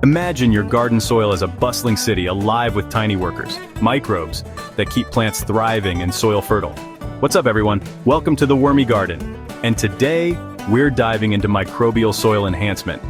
Imagine your garden soil as a bustling city alive with tiny workers, microbes, that keep plants thriving and soil fertile. What's up, everyone? Welcome to the Wormy Garden. And today, we're diving into microbial soil enhancement,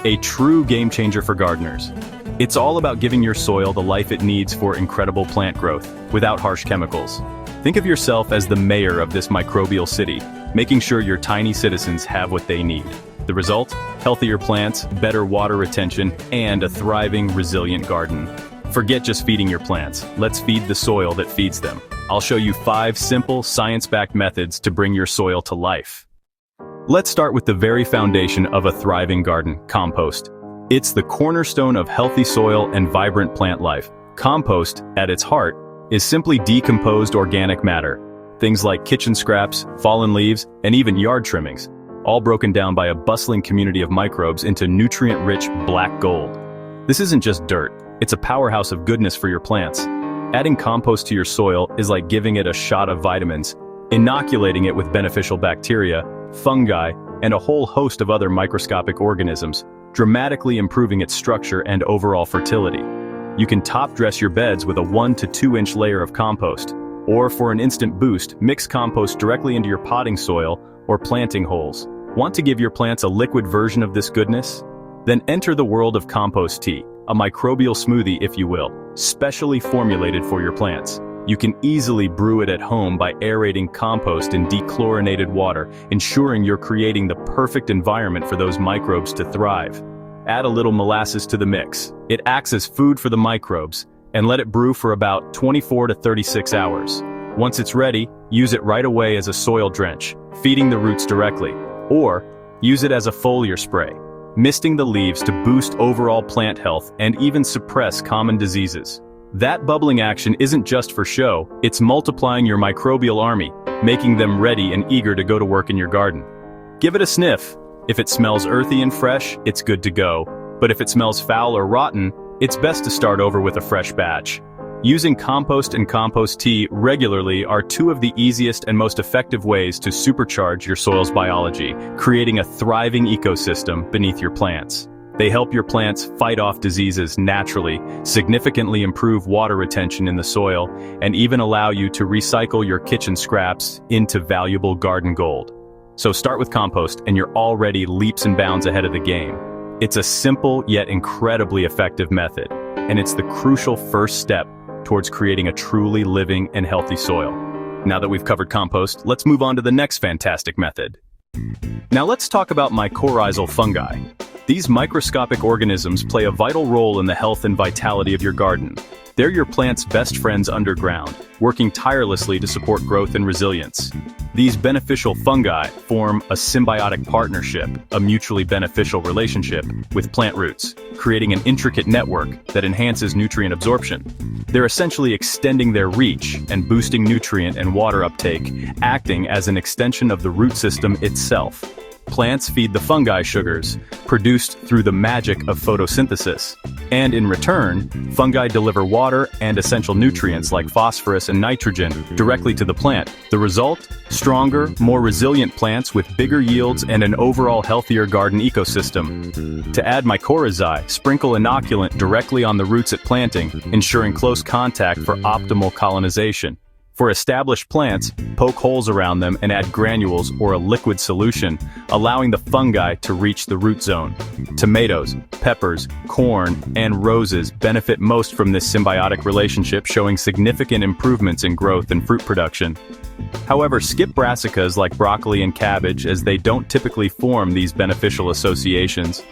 a true game changer for gardeners. It's all about giving your soil the life it needs for incredible plant growth, without harsh chemicals. Think of yourself as the mayor of this microbial city, making sure your tiny citizens have what they need. The result? Healthier plants, better water retention, and a thriving, resilient garden. Forget just feeding your plants. Let's feed the soil that feeds them. I'll show you 5 simple, science-backed methods to bring your soil to life. Let's start with the very foundation of a thriving garden, compost. It's the cornerstone of healthy soil and vibrant plant life. Compost, at its heart, is simply decomposed organic matter. Things like kitchen scraps, fallen leaves, and even yard trimmings, all broken down by a bustling community of microbes into nutrient-rich black gold. This isn't just dirt, it's a powerhouse of goodness for your plants. Adding compost to your soil is like giving it a shot of vitamins, inoculating it with beneficial bacteria, fungi, and a whole host of other microscopic organisms, dramatically improving its structure and overall fertility. You can top-dress your beds with a 1 to 2 inch layer of compost, or for an instant boost, mix compost directly into your potting soil or planting holes. Want to give your plants a liquid version of this goodness? Then enter the world of compost tea, a microbial smoothie if you will, specially formulated for your plants. You can easily brew it at home by aerating compost in dechlorinated water, ensuring you're creating the perfect environment for those microbes to thrive. Add a little molasses to the mix. It acts as food for the microbes, and let it brew for about 24 to 36 hours. Once it's ready, use it right away as a soil drench, feeding the roots directly, or use it as a foliar spray, misting the leaves to boost overall plant health and even suppress common diseases. That bubbling action isn't just for show, it's multiplying your microbial army, making them ready and eager to go to work in your garden. Give it a sniff. If it smells earthy and fresh, it's good to go. But if it smells foul or rotten, it's best to start over with a fresh batch. Using compost and compost tea regularly are 2 of the easiest and most effective ways to supercharge your soil's biology, creating a thriving ecosystem beneath your plants. They help your plants fight off diseases naturally, significantly improve water retention in the soil, and even allow you to recycle your kitchen scraps into valuable garden gold. So start with compost and you're already leaps and bounds ahead of the game. It's a simple yet incredibly effective method, and it's the crucial first step towards creating a truly living and healthy soil. Now that we've covered compost, let's move on to the next fantastic method. Now let's talk about mycorrhizal fungi. These microscopic organisms play a vital role in the health and vitality of your garden. They're your plant's best friends underground, working tirelessly to support growth and resilience. These beneficial fungi form a symbiotic partnership, a mutually beneficial relationship, with plant roots, creating an intricate network that enhances nutrient absorption. They're essentially extending their reach and boosting nutrient and water uptake, acting as an extension of the root system itself. Plants feed the fungi sugars, produced through the magic of photosynthesis. And in return, fungi deliver water and essential nutrients like phosphorus and nitrogen directly to the plant. The result? Stronger, more resilient plants with bigger yields and an overall healthier garden ecosystem. To add mycorrhizae, sprinkle inoculant directly on the roots at planting, ensuring close contact for optimal colonization. For established plants, poke holes around them and add granules or a liquid solution, allowing the fungi to reach the root zone. Tomatoes, peppers, corn, and roses benefit most from this symbiotic relationship, showing significant improvements in growth and fruit production. However, skip brassicas like broccoli and cabbage, as they don't typically form these beneficial associations.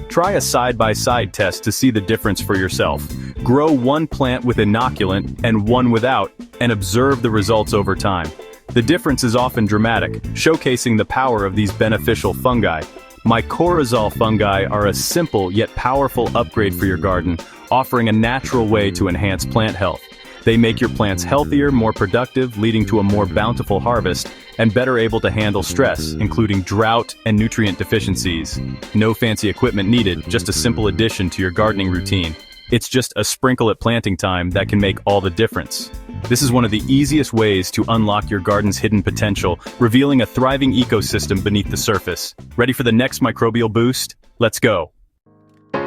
Try a side-by-side test to see the difference for yourself. Grow one plant with inoculant and one without, and observe the results over time. The difference is often dramatic, showcasing the power of these beneficial fungi. Mycorrhizal fungi are a simple yet powerful upgrade for your garden, offering a natural way to enhance plant health. They make your plants healthier, more productive, leading to a more bountiful harvest, and better able to handle stress, including drought and nutrient deficiencies. No fancy equipment needed, just a simple addition to your gardening routine. It's just a sprinkle at planting time that can make all the difference. This is one of the easiest ways to unlock your garden's hidden potential, revealing a thriving ecosystem beneath the surface. Ready for the next microbial boost? Let's go!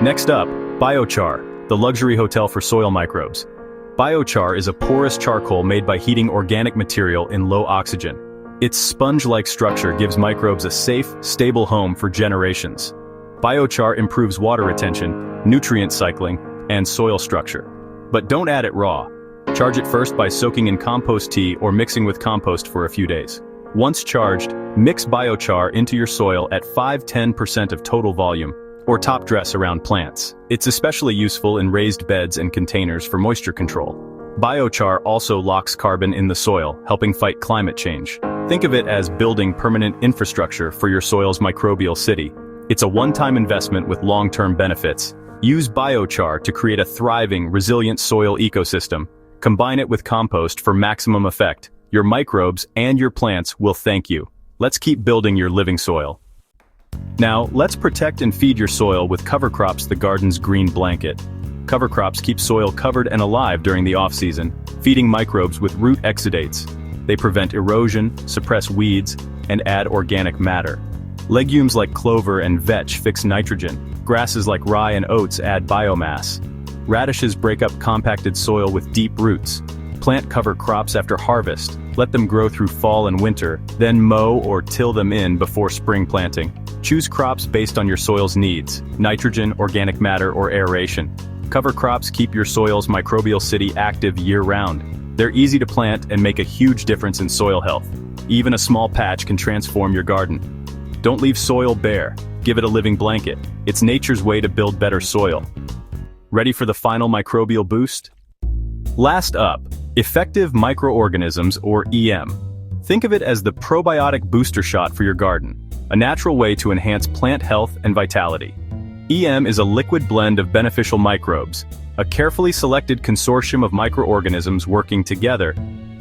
Next up, Biochar, the luxury hotel for soil microbes. Biochar is a porous charcoal made by heating organic material in low oxygen. Its sponge-like structure gives microbes a safe, stable home for generations. Biochar improves water retention, nutrient cycling, and soil structure. But don't add it raw. Charge it first by soaking in compost tea or mixing with compost for a few days. Once charged, mix biochar into your soil at 5–10% of total volume, or top dress around plants. It's especially useful in raised beds and containers for moisture control. Biochar also locks carbon in the soil, helping fight climate change. Think of it as building permanent infrastructure for your soil's microbial city. It's a one-time investment with long-term benefits. Use biochar to create a thriving, resilient soil ecosystem. Combine it with compost for maximum effect. Your microbes and your plants will thank you. Let's keep building your living soil. Now, let's protect and feed your soil with cover crops, the garden's green blanket. Cover crops keep soil covered and alive during the off-season, feeding microbes with root exudates. They prevent erosion, suppress weeds, and add organic matter. Legumes like clover and vetch fix nitrogen. Grasses like rye and oats add biomass. Radishes break up compacted soil with deep roots. Plant cover crops after harvest. Let them grow through fall and winter, then mow or till them in before spring planting. Choose crops based on your soil's needs: nitrogen, organic matter, or aeration. Cover crops keep your soil's microbial city active year-round. They're easy to plant and make a huge difference in soil health. Even a small patch can transform your garden. Don't leave soil bare. Give it a living blanket. It's nature's way to build better soil. Ready for the final microbial boost? Last up, effective microorganisms, or EM. Think of it as the probiotic booster shot for your garden, a natural way to enhance plant health and vitality. EM is a liquid blend of beneficial microbes, a carefully selected consortium of microorganisms working together.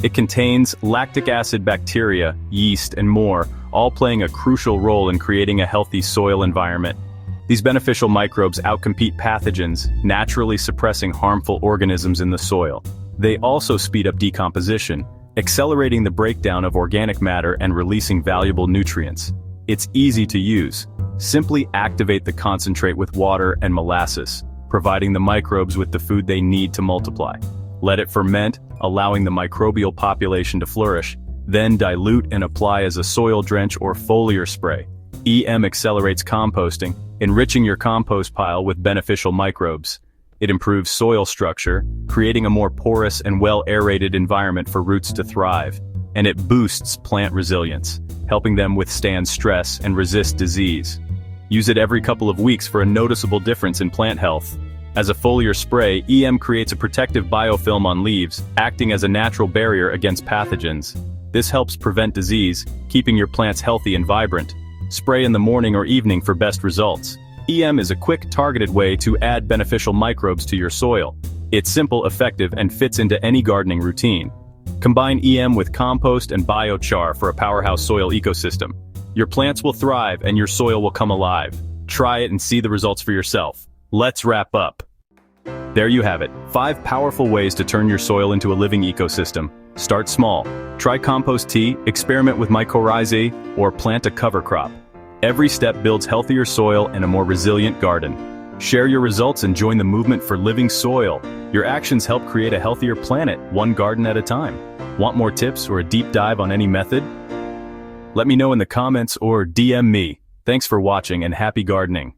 It contains lactic acid bacteria, yeast, and more, all playing a crucial role in creating a healthy soil environment. These beneficial microbes outcompete pathogens, naturally suppressing harmful organisms in the soil. They also speed up decomposition, accelerating the breakdown of organic matter and releasing valuable nutrients. It's easy to use. Simply activate the concentrate with water and molasses, providing the microbes with the food they need to multiply. Let it ferment, allowing the microbial population to flourish. Then dilute and apply as a soil drench or foliar spray. EM accelerates composting, enriching your compost pile with beneficial microbes. It improves soil structure, creating a more porous and well-aerated environment for roots to thrive. And it boosts plant resilience, helping them withstand stress and resist disease. Use it every couple of weeks for a noticeable difference in plant health. As a foliar spray, EM creates a protective biofilm on leaves, acting as a natural barrier against pathogens. This helps prevent disease, keeping your plants healthy and vibrant. Spray in the morning or evening for best results. EM is a quick, targeted way to add beneficial microbes to your soil. It's simple, effective, and fits into any gardening routine. Combine EM with compost and biochar for a powerhouse soil ecosystem. Your plants will thrive and your soil will come alive. Try it and see the results for yourself. Let's wrap up. There you have it, 5 powerful ways to turn your soil into a living ecosystem. Start small. Try compost tea, experiment with mycorrhizae, or plant a cover crop. Every step builds healthier soil and a more resilient garden. Share your results and join the movement for living soil. Your actions help create a healthier planet, one garden at a time. Want more tips or a deep dive on any method? Let me know in the comments or DM me. Thanks for watching and happy gardening.